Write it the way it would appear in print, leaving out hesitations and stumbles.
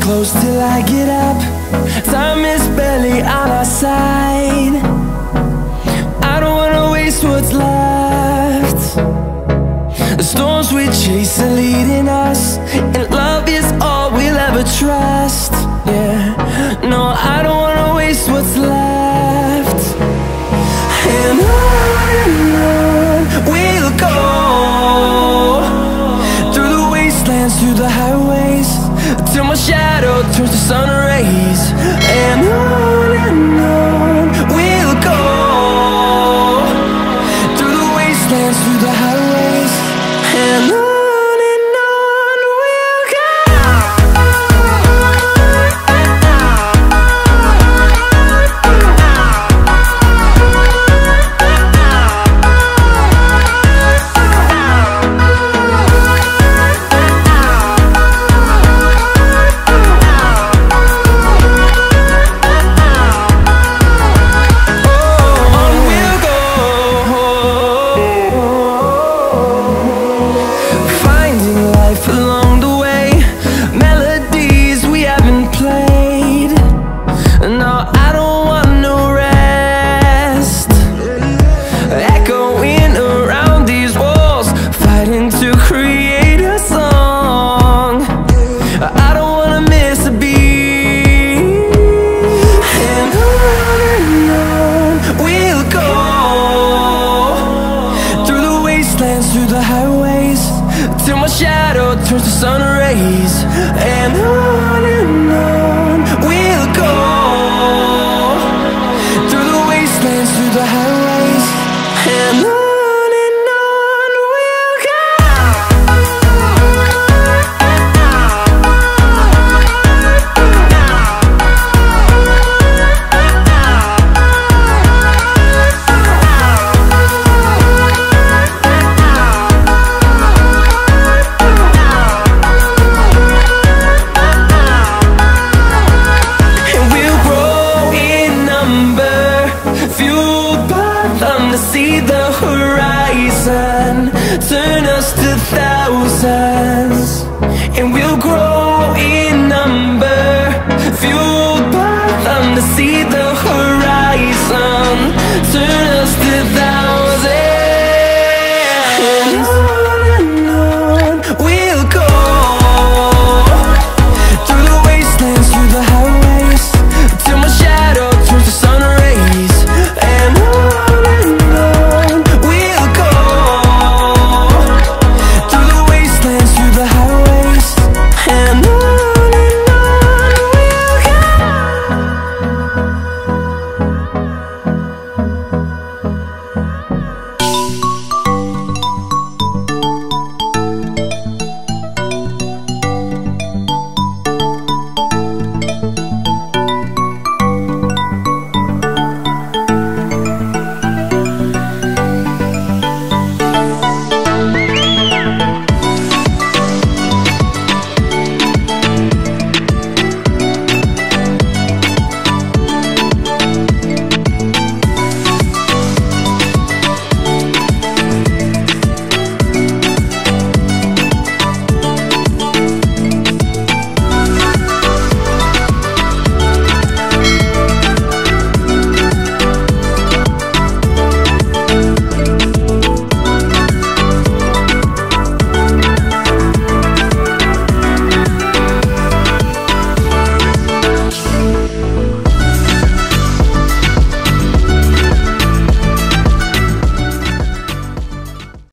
close till I get up. Time is barely on our side. I don't wanna waste what's left. The storms we chase are leading us, and love is all we'll ever trust. Yeah, no, I don't wanna waste what's left. And on we'll go, through the wastelands, through the highways, till my shadow turns to sun rays. And on we'll go, through the wastelands, through the highways, and on we'll go. Through the highways, till my shadow turns to sun rays. And on we'll go, through the wastelands, through the highways, and on we'll go. To see the horizon turn us to thousands, and we'll grow in